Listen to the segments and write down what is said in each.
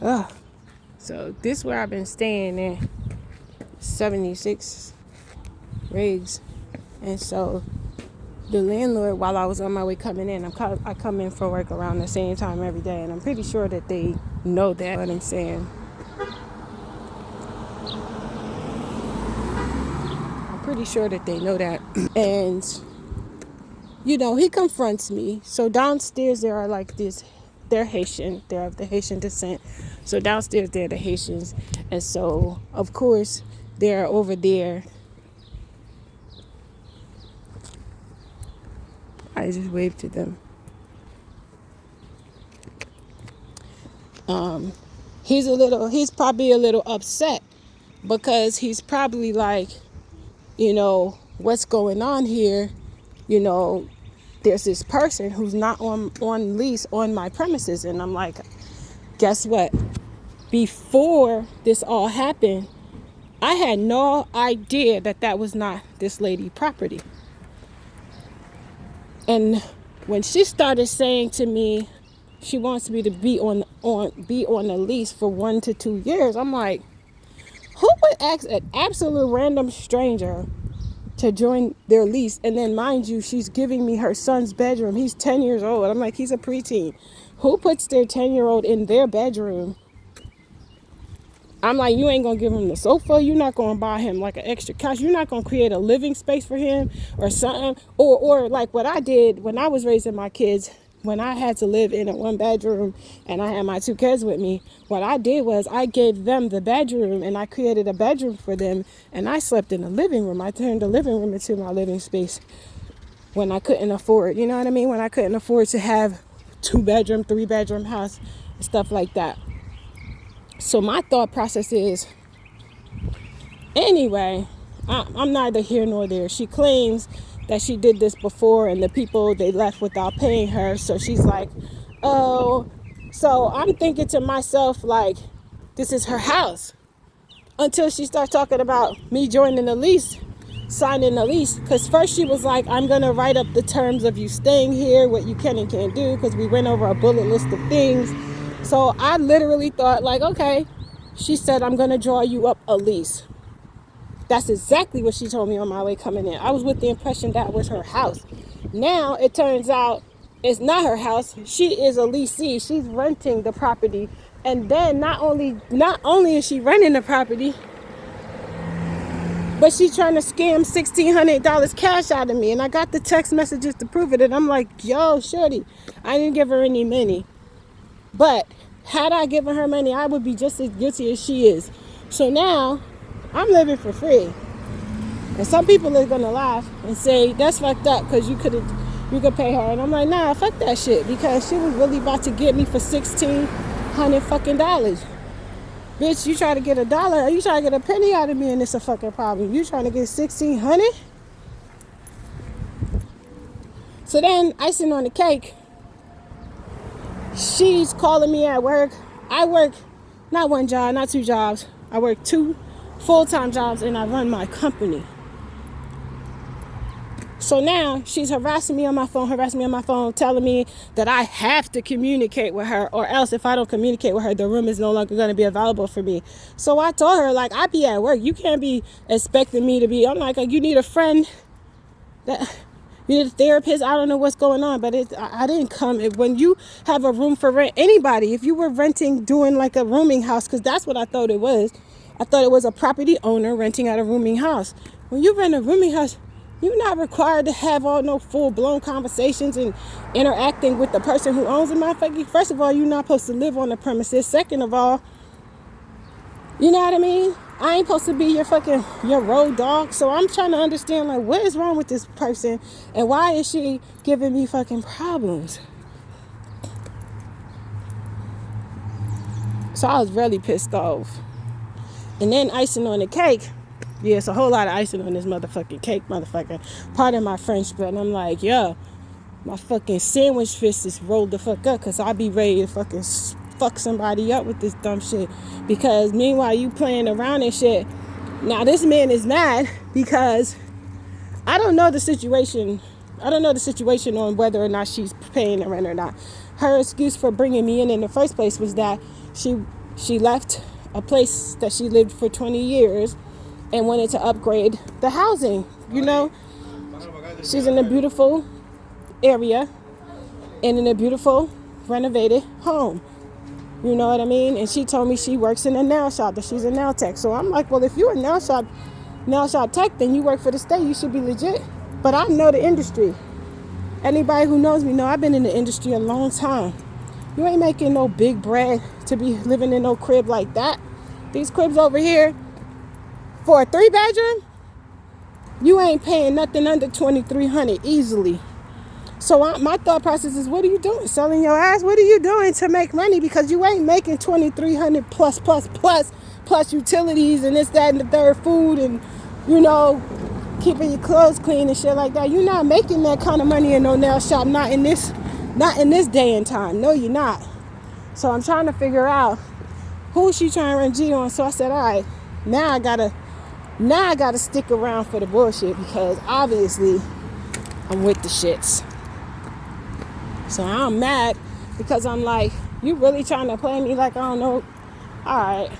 So this where I've been staying in 76 Riggs. And so the landlord, while I was on my way coming in, I come in for work around the same time every day, and I'm pretty sure that they know that. What I'm saying, I'm pretty sure that they know that. And he confronts me. So downstairs there are like this. They're Haitian. They're of the Haitian descent. So downstairs they're the Haitians, and so of course they're over there. I just waved to them. He's probably a little upset because he's probably like, what's going on here? There's this person who's not on lease on my premises. And I'm like, guess what? Before this all happened, I had no idea that was not this lady's property. And when she started saying to me, she wants me to be on a lease for 1 to 2 years, I'm like, who would ask an absolute random stranger to join their lease? And then, mind you, she's giving me her son's bedroom. He's 10 years old. I'm like, he's a preteen. Who puts their 10-year-old in their bedroom? I'm like, you ain't gonna give him the sofa. You're not gonna buy him like an extra couch. You're not gonna create a living space for him or something. Or like what I did when I was raising my kids, when I had to live in a 1-bedroom and I had my 2 kids with me, what I did was I gave them the bedroom and I created a bedroom for them, and I slept in the living room. I turned the living room into my living space when I couldn't afford, you know what I mean? When I couldn't afford to have 2-bedroom, 3-bedroom house, stuff like that. So my thought process is, anyway, I'm neither here nor there. She claims that she did this before and the people, they left without paying her. So she's like, oh, so I'm thinking to myself, like, this is her house. Until she starts talking about me joining the lease, signing the lease. Because first she was like, I'm going to write up the terms of you staying here, what you can and can't do, because we went over a bullet list of things. So I literally thought, like, okay, she said, I'm going to draw you up a lease. That's exactly what she told me on my way coming in. I was with the impression that was her house. Now it turns out it's not her house. She is a leasee. She's renting the property. And then not only is she renting the property, but she's trying to scam $1,600 cash out of me. And I got the text messages to prove it. And I'm like, yo, shorty, I didn't give her any money. But had I given her money, I would be just as guilty as she is. So now I'm living for free. And some people are going to laugh and say, that's fucked up because you could pay her. And I'm like, nah, fuck that shit, because she was really about to get me for $1,600 fucking dollars. Bitch, you try to get $1, or you try to get a penny out of me, and it's a fucking problem. You trying to get $1,600? So then, icing on the cake, she's calling me at work. I work not 1 job, not 2 jobs. I work 2 full-time jobs, and I run my company. So now she's harassing me on my phone, telling me that I have to communicate with her, or else if I don't communicate with her, the room is no longer going to be available for me. So I told her, like, I be at work. You can't be expecting me to be. I'm like, you need a friend, you need a therapist. I don't know what's going on, but I didn't come. When you have a room for rent, anybody, if you were doing like a rooming house, because that's what I thought it was. I thought it was a property owner renting out a rooming house. When you rent a rooming house, you're not required to have all no full-blown conversations and interacting with the person who owns the motherfucker. First of all, you're not supposed to live on the premises. Second of all, you know what I mean? I ain't supposed to be your road dog. So I'm trying to understand, like, what is wrong with this person and why is she giving me fucking problems? So I was really pissed off. And then icing on the cake. Yeah, it's a whole lot of icing on this motherfucking cake, motherfucker. Pardon my French, but I'm like, yo, my fucking sandwich fist is rolled the fuck up, because I be ready to fucking fuck somebody up with this dumb shit. Because meanwhile, you playing around and shit. Now, this man is mad because I don't know the situation. I don't know the situation on whether or not she's paying the rent or not. Her excuse for bringing me in the first place was that she She left a place that she lived for 20 years and wanted to upgrade the housing. You know, she's in a beautiful area and in a beautiful renovated home. You know what I mean? And she told me she works in a nail shop, that she's a nail tech. So I'm like, well, if you're a nail shop tech, then you work for the state. You should be legit. But I know the industry. Anybody who knows me know I've been in the industry a long time. You ain't making no big bread to be living in no crib like that. These cribs over here, for a 3-bedroom, you ain't paying nothing under $2,300 easily. So my thought process is, what are you doing? Selling your ass? What are you doing to make money? Because you ain't making $2,300 plus utilities and this, that, and the third, food, and, you know, keeping your clothes clean and shit like that. You're not making that kind of money in no nail shop. Not in this day and time. No, you're not. So I'm trying to figure out who she trying to run G on. So I said, all right, now I gotta stick around for the bullshit, because obviously I'm with the shits. So I'm mad because I'm like, you really trying to play me like I don't know? All right.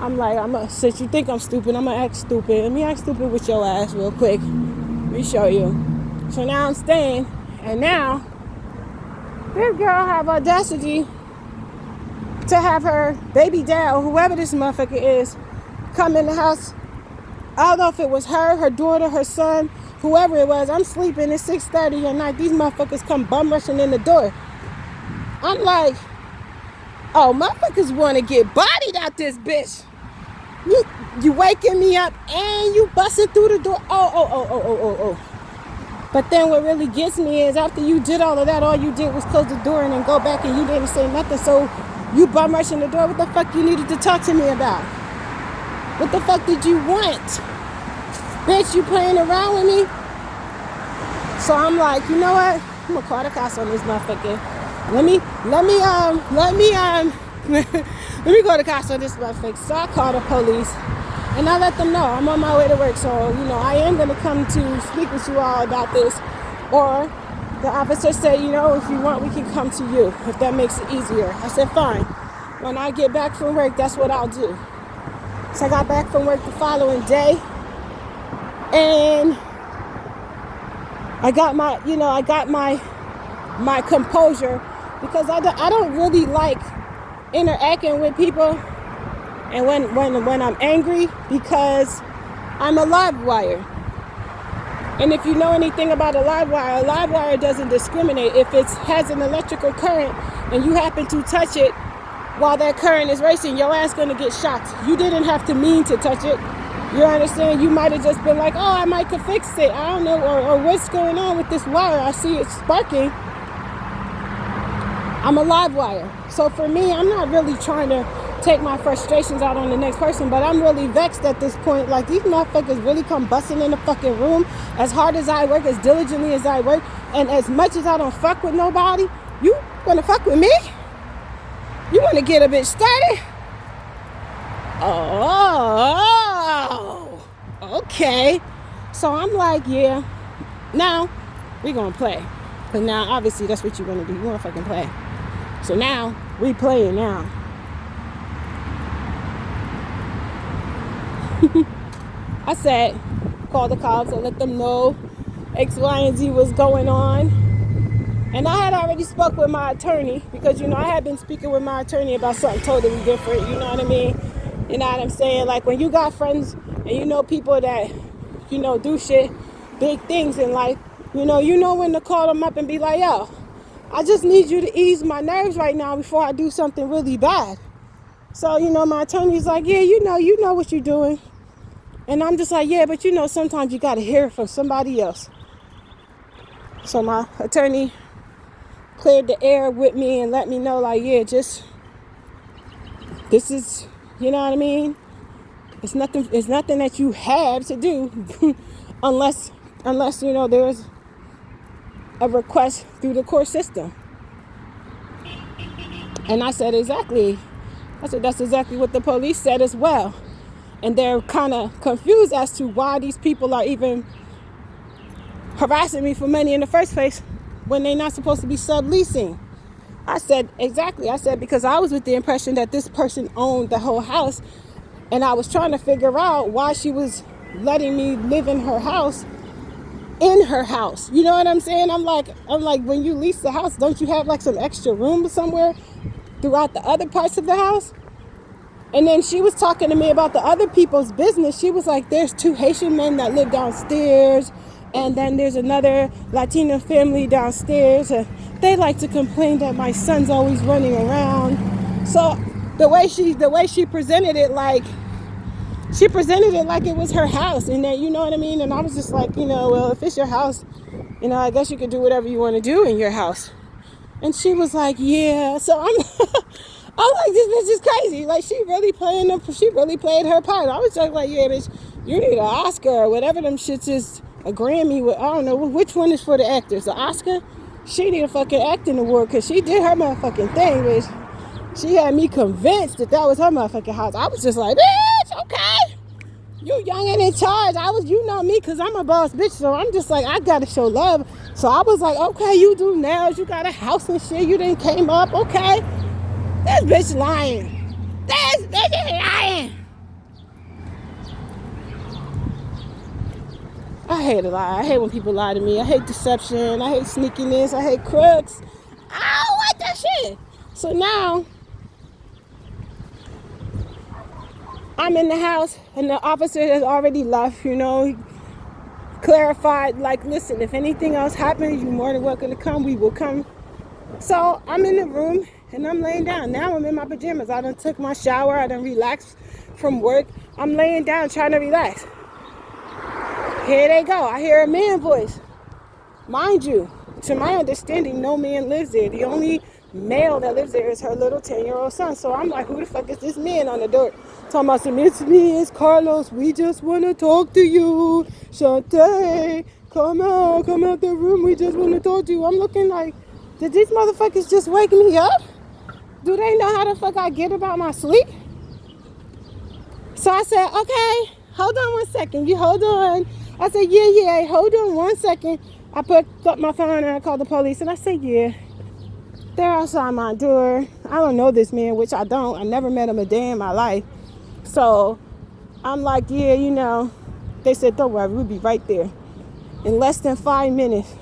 I'm like, since you think I'm stupid, I'm going to act stupid. Let me act stupid with your ass real quick. Let me show you. So now I'm staying. And now, this girl have audacity to have her baby dad, or whoever this motherfucker is, come in the house. I don't know if it was her daughter, her son, whoever it was. I'm sleeping at 6:30 at night. These motherfuckers come bum rushing in the door. I'm like, oh, motherfuckers want to get bodied out this bitch. You waking me up and you busting through the door. Oh. But then what really gets me is, after you did all of that, all you did was close the door and then go back and you didn't say nothing. So you bum rushing the door. What the fuck you needed to talk to me about? What the fuck did you want? Bitch, you playing around with me? So I'm like, you know what? I'm gonna call the cops on this motherfucker. Let me go to the cops on this motherfucker. So I call the police and I let them know I'm on my way to work. So, you know, I am gonna come to speak with you all about this. Or the officer said, you know, if you want, we can come to you, if that makes it easier. I said, fine. When I get back from work, that's what I'll do. So I got back from work the following day, and I got my composure, because I don't really like interacting with people, and when I'm angry, because I'm a live wire. And if you know anything about a live wire doesn't discriminate. If it has an electrical current and you happen to touch it while that current is racing, your ass gonna get shocked. You didn't have to mean to touch it. You understand? You might have just been like, oh, I might could fix it. I don't know, or what's going on with this wire? I see it sparking. I'm a live wire. So for me, I'm not really trying to take my frustrations out on the next person, but I'm really vexed at this point. Like, these motherfuckers really come busting in the fucking room. As hard as I work, as diligently as I work, and as much as I don't fuck with nobody, you wanna fuck with me? You wanna get a bitch started? Oh, okay. So I'm like, yeah, now we gonna play. Cause now obviously that's what you wanna do. You wanna fucking play. So now we playing now. I said, call the cops and let them know X, Y, and Z was going on. And I had already spoke with my attorney, because, you know, I had been speaking with my attorney about something totally different. You know what I mean? You know what I'm saying? Like, when you got friends and you know people that, you know, do shit, big things in life, you know when to call them up and be like, yo, I just need you to ease my nerves right now before I do something really bad. So, you know, my attorney's like, yeah, you know what you're doing. And I'm just like, yeah, but you know, sometimes you got to hear it from somebody else. So my attorney cleared the air with me and let me know, like, yeah, just, this is, you know what I mean? It's nothing that you have to do unless, you know, there's a request through the court system. And I said, exactly. I said, that's exactly what the police said as well. And they're kind of confused as to why these people are even harassing me for money in the first place when they're not supposed to be subleasing. I said, exactly. I said, because I was with the impression that this person owned the whole house. And I was trying to figure out why she was letting me live in her house. You know what I'm saying? I'm like, when you lease the house, don't you have like some extra room somewhere throughout the other parts of the house? And then she was talking to me about the other people's business. She was like, there's 2 Haitian men that live downstairs. And then there's another Latino family downstairs. They like to complain that my son's always running around. So the way she presented it, like it was her house. And then, you know what I mean? And I was just like, well, if it's your house, I guess you can do whatever you want to do in your house. And she was like, yeah. So I'm like, this bitch is crazy. Like, she really played her part. I was just like, yeah, bitch, you need an Oscar or whatever them shits is, a Grammy. I don't know which one is for the actors. The Oscar? She need a fucking acting award because she did her motherfucking thing, bitch. She had me convinced that was her motherfucking house. I was just like, bitch, okay. You young and in charge. You know me because I'm a boss bitch. So I'm just like, I got to show love. So I was like, okay, you do nails. You got a house and shit. You didn't came up. Okay. This bitch lying. This bitch is lying. I hate a lie. I hate when people lie to me. I hate deception. I hate sneakiness. I hate crooks. I don't like that shit. So now I'm in the house and the officer has already left, He clarified, like, listen, if anything else happens, you're more than welcome to come. We will come. So I'm in the room and I'm laying down. Now I'm in my pajamas. I done took my shower. I done relaxed from work. I'm laying down trying to relax. Here they go. I hear a man voice. Mind you, to my understanding, no man lives there. The only male that lives there is her little 10-year-old son. So I'm like, who the fuck is this man on the door? Talking about some, it's me, it's Carlos. We just want to talk to you. Shantae, come out the room. We just want to talk to you. I'm looking like, did these motherfuckers just wake me up? Do they know how the fuck I get about my sleep? So I said, okay, hold on 1 second. You hold on. I said, yeah, hold on 1 second. I put up my phone and I called the police and I said, yeah, they're outside my door. I don't know this man, which I don't. I never met him a day in my life. So I'm like, yeah, they said, don't worry, we'll be right there. In less than 5 minutes,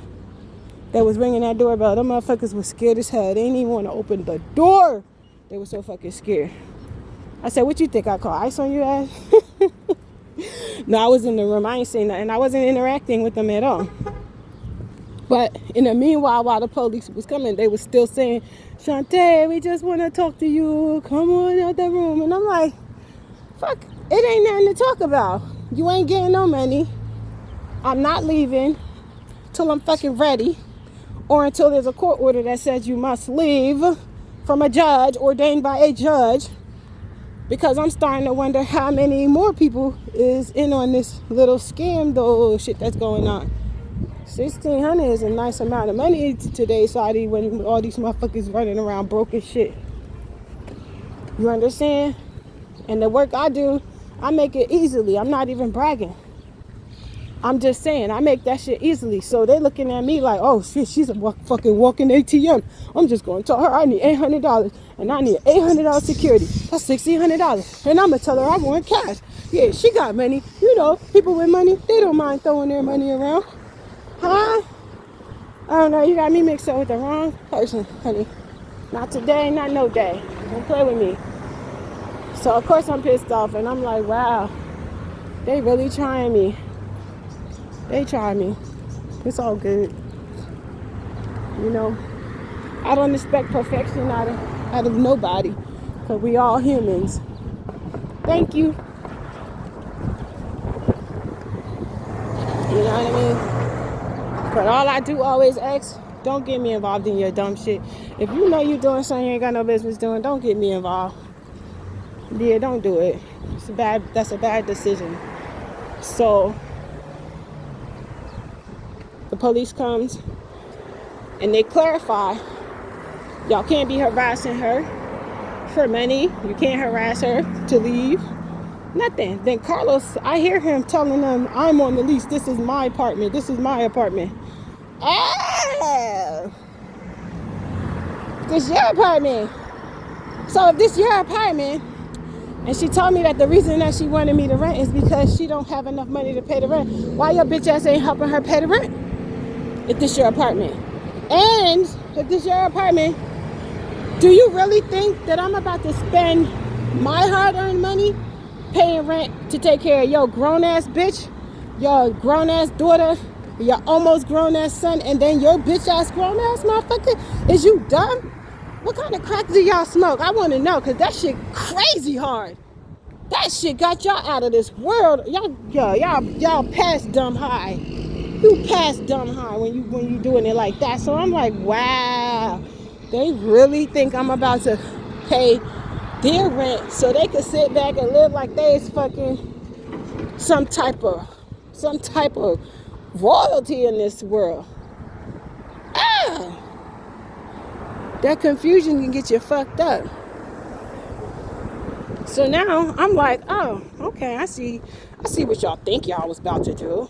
they was ringing that doorbell. Them motherfuckers was scared as hell. They didn't even want to open the door. They were so fucking scared. I said, what you think I call ice on your ass? No, I was in the room. I ain't saying nothing. I wasn't interacting with them at all. But in the meanwhile, while the police was coming, they was still saying, Shantae, we just want to talk to you. Come on out the room. And I'm like, fuck, it ain't nothing to talk about. You ain't getting no money. I'm not leaving till I'm fucking ready. Or until there's a court order that says you must leave from a judge, ordained by a judge. Because I'm starting to wonder how many more people is in on this little scam though shit that's going on. $1,600 is a nice amount of money today, Saudi, when all these motherfuckers running around broke as shit. You understand? And the work I do, I make it easily. I'm not even bragging. I'm just saying, I make that shit easily. So they're looking at me like, oh shit, she's a fucking walking ATM. I'm just going to tell her I need $800 and I need $800 security. That's $1,600. And I'm going to tell her I want cash. Yeah, she got money. People with money, they don't mind throwing their money around. Huh? I don't know, you got me mixed up with the wrong person, honey. Not today, not no day. Don't play with me. So of course I'm pissed off and I'm like, wow, they really trying me. They try me. It's all good. I don't expect perfection out of nobody. Because we all humans. Thank you. You know what I mean? But all I do always ask, don't get me involved in your dumb shit. If you know you're doing something you ain't got no business doing, don't get me involved. Yeah, don't do it. That's a bad decision. So the police comes and they clarify, y'all can't be harassing her for money. You can't harass her to leave. Nothing. Then Carlos, I hear him telling them, I'm on the lease. This is my apartment. This is my apartment. Ah! this your apartment? So if this your apartment, and she told me that the reason that she wanted me to rent is because she don't have enough money to pay the rent. Why your bitch ass ain't helping her pay the rent if this your apartment? And if this your apartment, do you really think that I'm about to spend my hard-earned money paying rent to take care of your grown-ass bitch, your grown-ass daughter, your almost grown-ass son, and then your bitch-ass grown-ass motherfucker? Is you dumb? What kind of crack do y'all smoke? I want to know, because that shit crazy hard. That shit got y'all out of this world. Y'all past dumb high. You past dumb high when you doing it like that. So I'm like, wow. They really think I'm about to pay their rent so they could sit back and live like they is fucking some type of royalty in this world. Ah, that confusion can get you fucked up. So now I'm like, oh, okay, I see what y'all think y'all was about to do.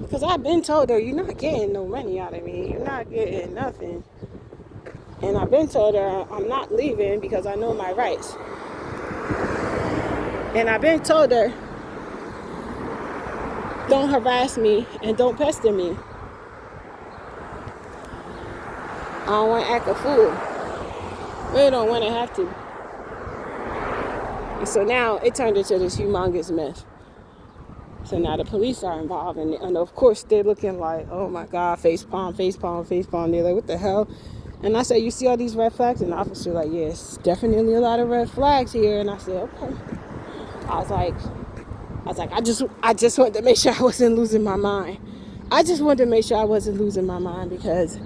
Because I've been told her, you're not getting no money out of me. You're not getting nothing. And I've been told her I'm not leaving because I know my rights. And I've been told her, don't harass me and don't pester me. I don't want to act a fool. Really don't want to have to. And so now it turned into this humongous mess. So now the police are involved, and of course they're looking like, oh my God, face palm. They're like, what the hell? And I said, you see all these red flags? And the officer like, yes, definitely a lot of red flags here. And I said, okay. I was like, I just wanted to make sure I wasn't losing my mind. I just wanted to make sure I wasn't losing my mind because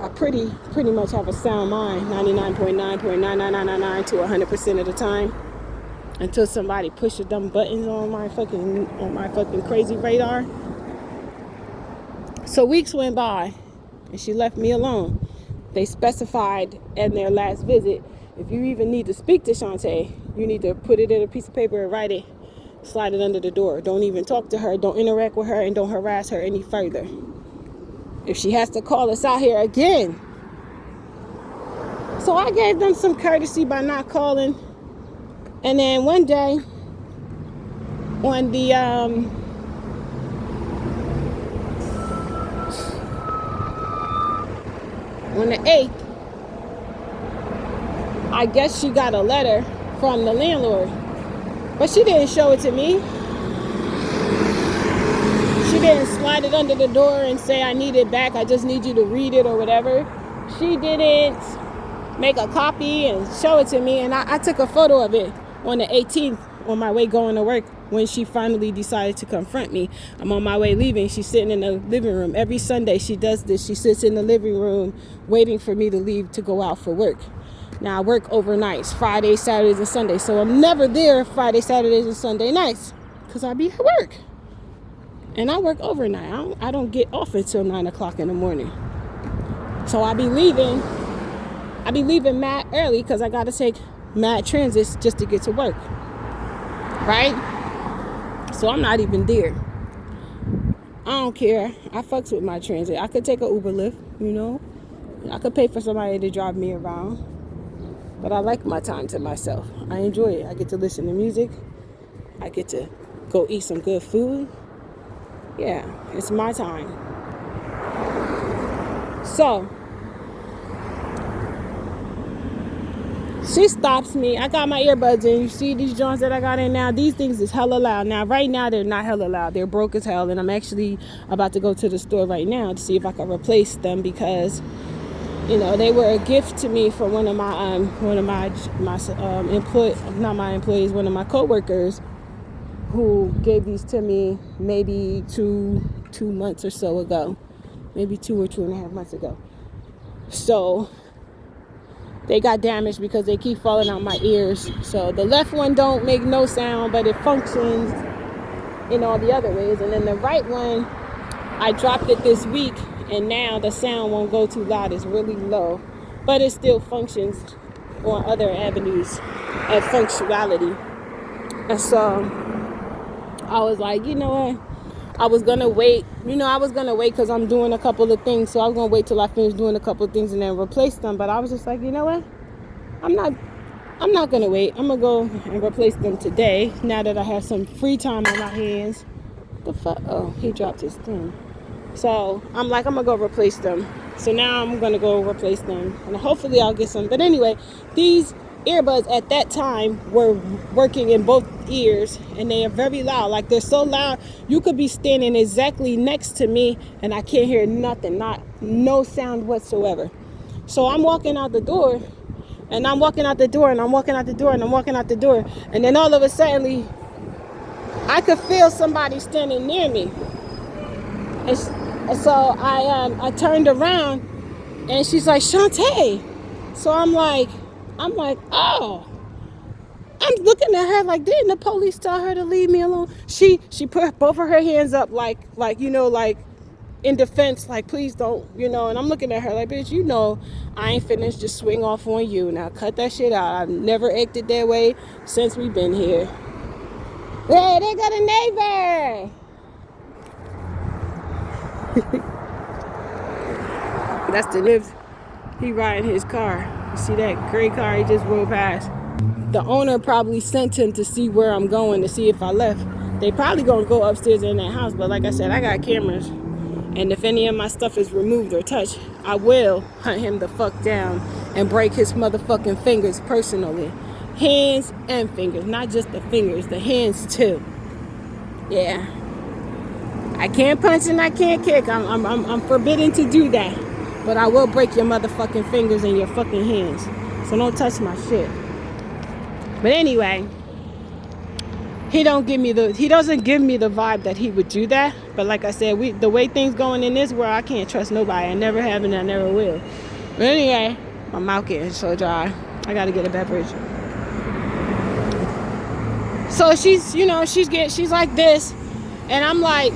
I pretty much have a sound mind, 99.9.99999 to 100% of the time. Until somebody pushes them buttons on my fucking crazy radar. So weeks went by, and she left me alone. They specified in their last visit, if you even need to speak to Shantae, you need to put it in a piece of paper and write it, slide it under the door. Don't even talk to her, don't interact with her, and don't harass her any further. If she has to call us out here again. So I gave them some courtesy by not calling. And then one day, on the on the 8th, I guess she got a letter from the landlord, but she didn't show it to me. She didn't slide it under the door and say, I need it back, I just need you to read it or whatever. She didn't make a copy and show it to me, and I took a photo of it on the 18th on my way going to work when she finally decided to confront me. I'm on my way leaving. She's sitting in the living room. Every Sunday she does this. She sits in the living room waiting for me to leave to go out for work. Now I work overnights, Fridays, Saturdays, and Sundays. So I'm never there Friday, Saturdays, and Sunday nights because I be at work. And I work overnight. I don't get off until 9 o'clock in the morning. So I be leaving mad early because I got to take mad transits just to get to work, right? So I'm not even there. I don't care. I fucks with my transit. I could take an Uber Lyft, I could pay for somebody to drive me around, but I like my time to myself. I enjoy it. I get to listen to music. I get to go eat some good food. Yeah, it's my time. So she stops me. I got my earbuds in. You see these joints that I got in now? These things is hella loud. Now, right now, they're not hella loud. They're broke as hell. And I'm actually about to go to the store right now to see if I can replace them because, they were a gift to me from one of my coworkers who gave these to me maybe two months or so ago. Maybe 2 or 2.5 months ago. So they got damaged because they keep falling out my ears. So the left one don't make no sound, but it functions in all the other ways. And then the right one, I dropped it this week, and now the sound won't go too loud. It's really low, but it still functions on other avenues of functionality. And so I was like, you know what? I was gonna wait. I was gonna wait because I'm doing a couple of things. So I was gonna wait till I finish doing a couple of things and then replace them. But I was just like, you know what? I'm not gonna wait. I'm gonna go and replace them today. Now that I have some free time on my hands. The fuck? Oh, he dropped his thing. So I'm like, I'm gonna go replace them. So now I'm gonna go replace them, and hopefully I'll get some. But anyway, these earbuds at that time were working in both ears, and they are very loud. Like, they're so loud, you could be standing exactly next to me, and I can't hear nothing, no sound whatsoever. So I'm walking out the door, and I'm walking out the door, and I'm walking out the door, and I'm walking out the door, and then all of a sudden, I could feel somebody standing near me. And so I turned around, and she's like, Shantae. So I'm like, oh. I'm looking at her like, didn't the police tell her to leave me alone? She put both of her hands up like in defense, like, please don't, and I'm looking at her like, bitch, I ain't finished just swing off on you. Now cut that shit out. I've never acted that way since we've been here. Hey, they got a neighbor. That's the lives. He riding his car. You see that gray car he just rode past? The owner probably sent him to see where I'm going, to see if I left. They probably gonna go upstairs in that house, but like I said, I got cameras. And if any of my stuff is removed or touched, I will hunt him the fuck down and break his motherfucking fingers personally. Hands and fingers, not just the fingers, the hands too. Yeah. I can't punch and I can't kick. I'm forbidden to do that. But I will break your motherfucking fingers and your fucking hands. So don't touch my shit. But anyway, he doesn't give me the vibe that he would do that. But like I said, the way things going in this world, I can't trust nobody. I never have and I never will. But anyway, my mouth getting so dry. I gotta get a beverage. So she's like this, and I'm like,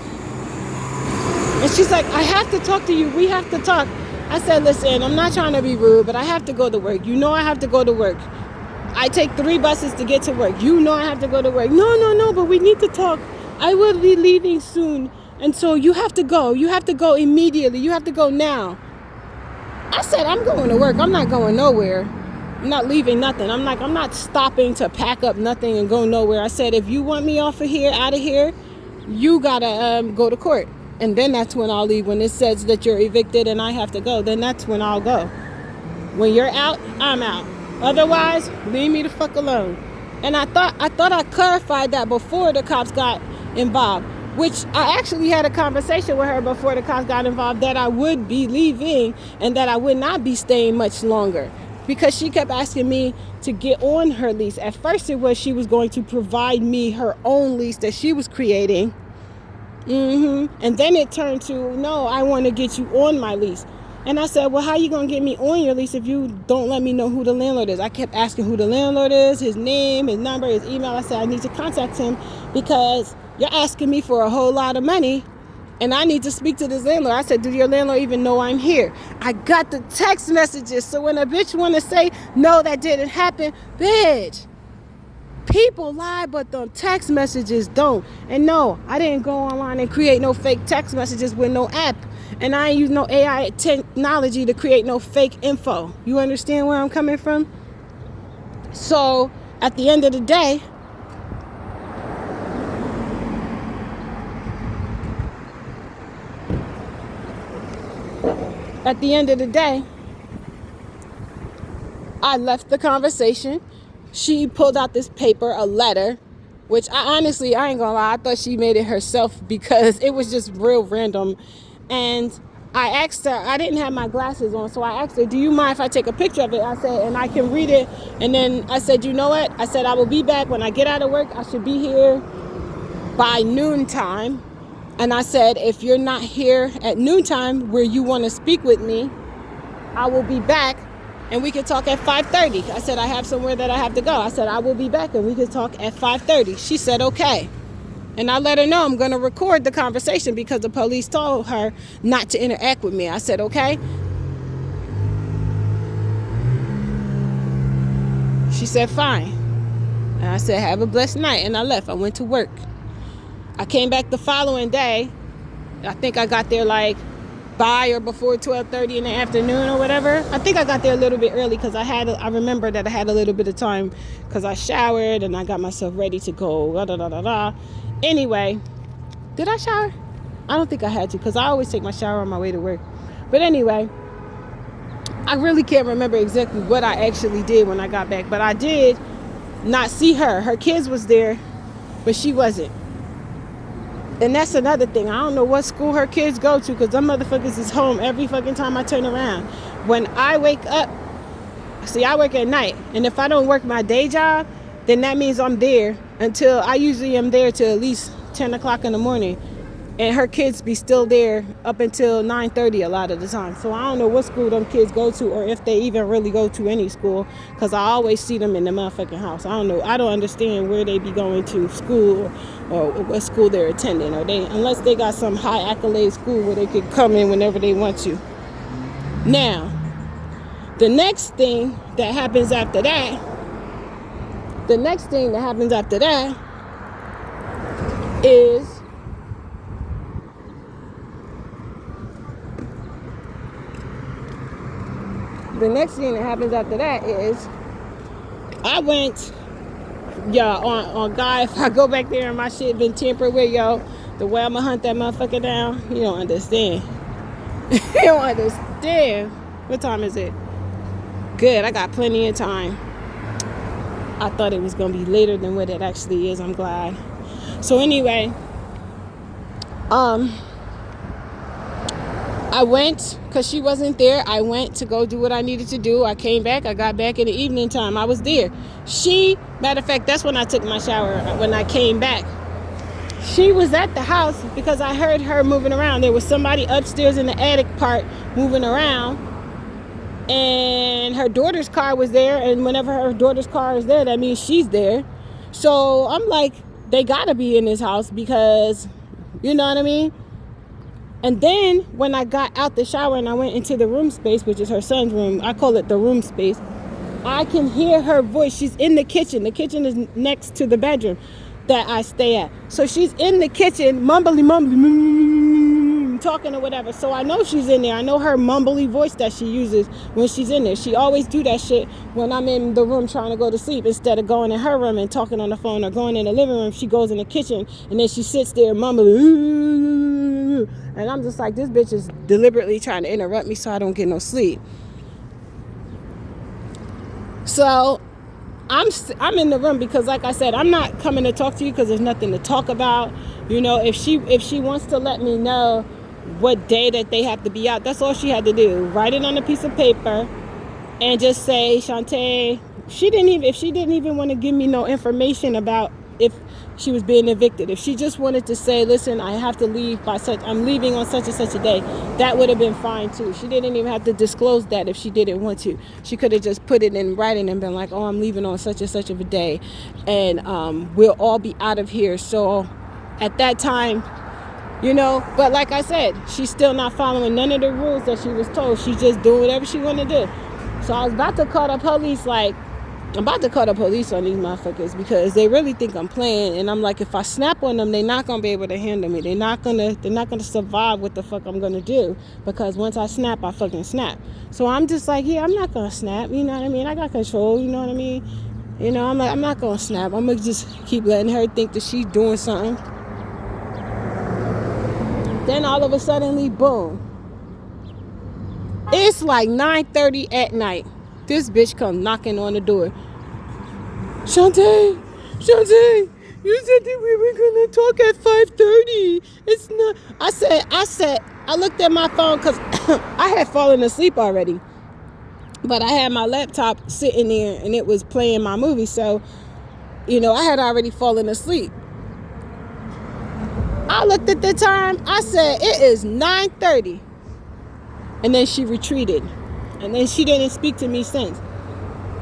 and she's like, I have to talk to you. We have to talk. I said, listen, I'm not trying to be rude, but I have to go to work. I have to go to work. I take 3 buses to get to work. I have to go to work. No, but we need to talk. I will be leaving soon. And so you have to go. You have to go immediately. You have to go now. I said, I'm going to work. I'm not going nowhere. I'm not leaving nothing. I'm not stopping to pack up nothing and go nowhere. I said, if you want me out of here, you gotta go to court. And then that's when I'll leave. When it says that you're evicted and I have to go, then that's when I'll go. When you're out, I'm out. Otherwise, leave me the fuck alone. And I thought I clarified that before the cops got involved, which I actually had a conversation with her before the cops got involved, that I would be leaving and that I would not be staying much longer, because she kept asking me to get on her lease. At first it was she was going to provide me her own lease that she was creating. And then it turned to, no, I want to get you on my lease. And I said, well, how you going to get me on your lease if you don't let me know who the landlord is? I kept asking who the landlord is, his name, his number, his email. I said, I need to contact him because you're asking me for a whole lot of money and I need to speak to this landlord. I said, do your landlord even know I'm here? I got the text messages. So when a bitch want to say, no, that didn't happen, bitch. People lie, but the text messages don't. And no, I didn't go online and create no fake text messages with no app. And I ain't use no AI technology to create no fake info. You understand where I'm coming from? So at the end of the day, I left the conversation. She pulled out this paper, a letter, which I ain't gonna lie, I thought she made it herself because it was just real random. And I asked her, I didn't have my glasses on, so I asked her, do you mind if I take a picture of it? I said, and I can read it. And then I said, you know what? I said, I will be back when I get out of work. I should be here by noontime. And I said, if you're not here at noontime where you want to speak with me, I will be back and we can talk at 5:30. I said, I have somewhere that I have to go. I said, I will be back and we can talk at 5:30. She said, okay. And I let her know I'm going to record the conversation because the police told her not to interact with me. I said, okay. She said, fine. And I said, have a blessed night. And I left. I went to work. I came back the following day. I think I got there like by or before 12:30 in the afternoon or whatever. I think I got there a little bit early because I remember that I had a little bit of time because I showered and I got myself ready to go. Anyway, did I shower? I don't think I had to because I always take my shower on my way to work. But anyway, I really can't remember exactly what I actually did when I got back. But I did not see her. Her kids was there, but she wasn't. And that's another thing. I don't know what school her kids go to because them motherfuckers is home every fucking time I turn around. When I wake up, see, I work at night. And if I don't work my day job, then that means I'm there until, I usually am there till at least 10 o'clock in the morning. And her kids be still there up until 9:30 a lot of the time. So I don't know what school them kids go to or if they even really go to any school because I always see them in the motherfucking house. I don't know. I don't understand where they be going to school or what school they're attending. Or unless they got some high accolade school where they could come in whenever they want to. Now, the next thing that happens after that is I went, on God, if I go back there and my shit been tampered with, the way I'ma hunt that motherfucker down, you don't understand. You don't understand. What time is it? Good, I got plenty of time. I thought it was gonna be later than what it actually is. I'm glad. So anyway, I went because she wasn't there. I went to go do what I needed to do. I came back. I got back in the evening time. I was there. Matter of fact, that's when I took my shower. When I came back, she was at the house because I heard her moving around. There was somebody upstairs in the attic part moving around. And her daughter's car was there. And whenever her daughter's car is there, that means she's there. So I'm like, they gotta be in this house because, you know what I mean? And then when I got out the shower and I went into the room space, which is her son's room, I call it the room space, I can hear her voice. She's in the kitchen. The kitchen is next to the bedroom that I stay at. So she's in the kitchen, mumbly, talking or whatever. So I know she's in there. I know her mumbly voice that she uses when she's in there. She always do that shit when I'm in the room trying to go to sleep. Instead of going in her room and talking on the phone or going in the living room, she goes in the kitchen and then she sits there mumbling. And I'm just like, this bitch is deliberately trying to interrupt me so I don't get no sleep. So I'm in the room because, like I said, I'm not coming to talk to you because there's nothing to talk about. You know, if she wants to let me know what day that they have to be out, that's all she had to do. Write it on a piece of paper and just say, Shantae. If she didn't even want to give me no information about if she was being evicted. If she just wanted to say, listen, I have to leave I'm leaving on such and such a day, that would have been fine too. She didn't even have to disclose that if she didn't want to. She could have just put it in writing and been like, oh, I'm leaving on such and such of a day, and we'll all be out of here. So at that time, you know, but like I said, she's still not following none of the rules that she was told. She's just doing whatever she wanted to do. So I was about to call the police, I'm about to call the police on these motherfuckers because they really think I'm playing. And I'm like, if I snap on them, they're not going to be able to handle me. They're not going to survive what the fuck I'm going to do. Because once I snap, I fucking snap. So I'm just like, yeah, I'm not going to snap. You know what I mean? I got control. You know what I mean? You know, I'm like, I'm not going to snap. I'm going to just keep letting her think that she's doing something. Then all of a sudden, boom. It's like 9:30 at night. This bitch come knocking on the door. Shantae, you said that we were gonna talk at 5:30. It's not. I looked at my phone because I had fallen asleep already, but I had my laptop sitting there and it was playing my movie. So, you know, I had already fallen asleep. I looked at the time. I said it is 9:30, and then she retreated. And then she didn't speak to me since.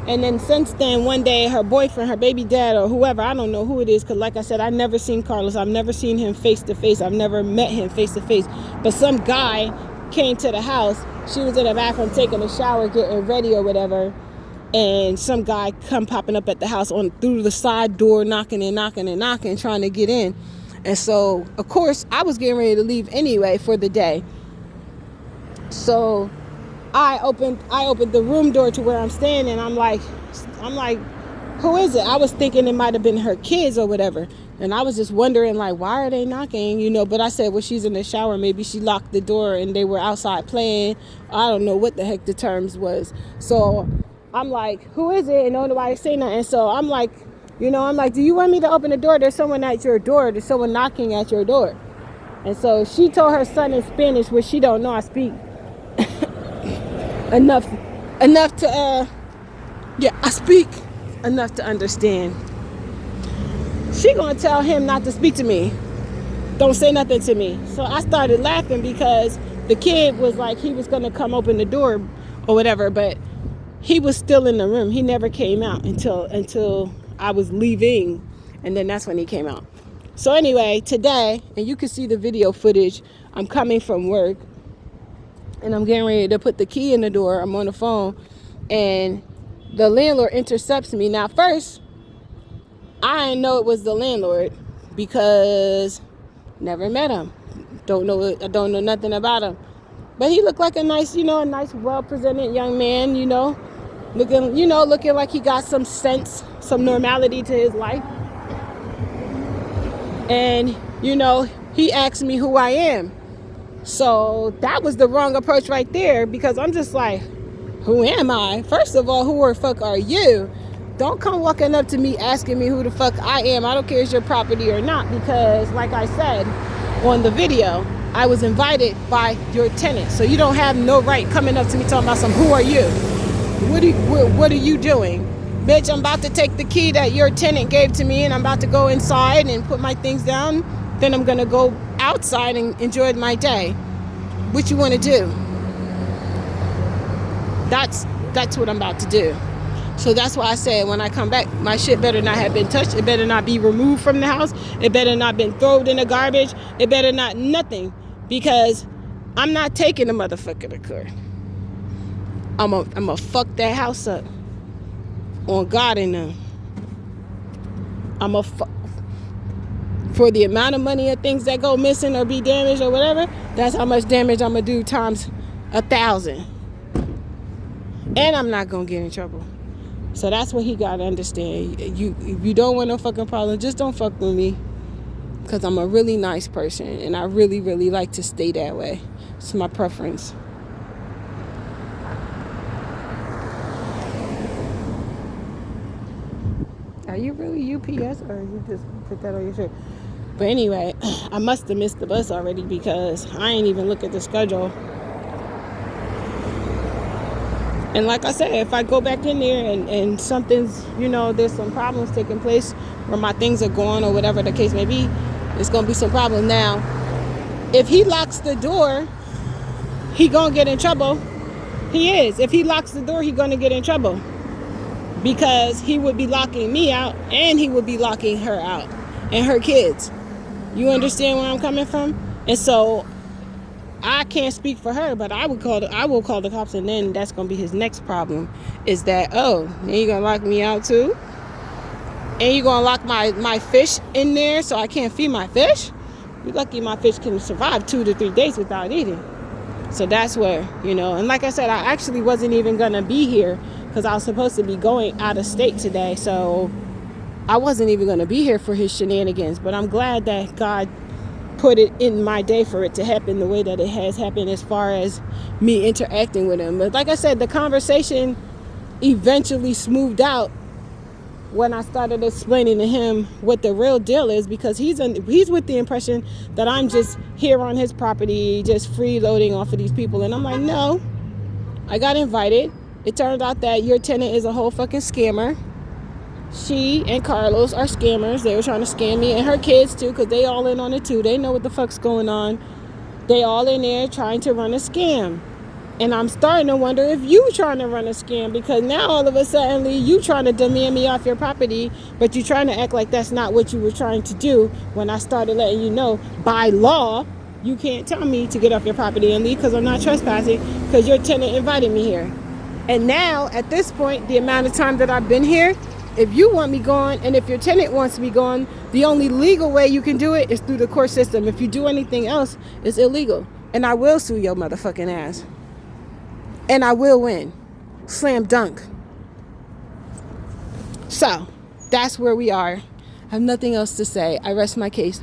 And then since then, one day, her boyfriend, her baby dad, or whoever, I don't know who it is, because like I said, I've never seen Carlos. I've never seen him face to face. I've never met him face to face. But some guy came to the house. She was in the bathroom taking a shower, getting ready or whatever. And some guy come popping up at the house through the side door, knocking, trying to get in. And so, of course, I was getting ready to leave anyway for the day. So I opened the room door to where I'm staying, and I'm like, who is it? I was thinking it might have been her kids or whatever. And I was just wondering, like, why are they knocking? You know, but I said, well, she's in the shower. Maybe she locked the door and they were outside playing. I don't know what the heck the terms was. So I'm like, who is it? And nobody say nothing. And so I'm like, do you want me to open the door? There's someone at your door. There's someone knocking at your door. And so she told her son in Spanish, which she don't know I speak enough to, I speak enough to understand. She gonna tell him not to speak to me. Don't say nothing to me. So I started laughing because the kid was like, he was gonna come open the door or whatever, but he was still in the room. He never came out until I was leaving, and then that's when he came out. So anyway, today, and you can see the video footage, I'm coming from work, and I'm getting ready to put the key in the door. I'm on the phone, and the landlord intercepts me. Now, first, I didn't know it was the landlord because never met him. I don't know nothing about him. But he looked like a nice, well-presented young man, looking like he got some sense, some normality to his life. And, he asked me who I am. So that was the wrong approach right there, because I'm just like, who am I? First of all, who the fuck are you? Don't come walking up to me asking me who the fuck I am. I don't care if it's your property or not, because like I said on the video, I was invited by your tenant. So you don't have no right coming up to me talking about who are you? What are you doing? Bitch, I'm about to take the key that your tenant gave to me, and I'm about to go inside and put my things down. Then I'm going to go outside and enjoy my day. What you want to do? That's what I'm about to do. So that's why I said when I come back, my shit better not have been touched. It better not be removed from the house. It better not been thrown in the garbage. It better not nothing, because I'm not taking the motherfucker to court. I'm a fuck that house up on God and them. I'm a fuck for the amount of money of things that go missing or be damaged or whatever. That's how much damage I'm gonna do times 1,000, and I'm not gonna get in trouble. So that's what he got to understand. If you don't want no fucking problem, just don't fuck with me. Because I'm a really nice person. And I really, really like to stay that way. It's my preference. Are you really UPS, or you just put that on your shirt? But anyway, I must have missed the bus already, because I ain't even look at the schedule. And like I said, if I go back in there and something's, there's some problems taking place where my things are gone or whatever the case may be, it's going to be some problem. Now, if he locks the door, he going to get in trouble. He is. If he locks the door, he going to get in trouble, because he would be locking me out, and he would be locking her out and her kids. You understand where I'm coming from? And so I can't speak for her, but I will call the cops, and then that's gonna be his next problem. Is that, then you gonna lock me out too, and you gonna lock my fish in there so I can't feed my fish? You're lucky my fish can survive 2 to 3 days without eating. So that's where, and like I said, I actually wasn't even gonna be here because I was supposed to be going out of state today, so I wasn't even gonna be here for his shenanigans. But I'm glad that God put it in my day for it to happen the way that it has happened, as far as me interacting with him. But like I said, the conversation eventually smoothed out when I started explaining to him what the real deal is, because he's with the impression that I'm just here on his property, just freeloading off of these people. And I'm like, no, I got invited. It turned out that your tenant is a whole fucking scammer. She and Carlos are scammers. They were trying to scam me, and her kids too, because they all in on it too. They know what the fuck's going on. They all in there trying to run a scam. And I'm starting to wonder if you trying to run a scam, because now all of a sudden you trying to demand me off your property, but you trying to act like that's not what you were trying to do, when I started letting you know by law you can't tell me to get off your property and leave, because I'm not trespassing, because your tenant invited me here. And now at this point, the amount of time that I've been here, If you want me gone, and if your tenant wants me gone, the only legal way you can do it is through the court system. If you do anything else, it's illegal. And I will sue your motherfucking ass. And I will win. Slam dunk. So, that's where we are. I have nothing else to say. I rest my case.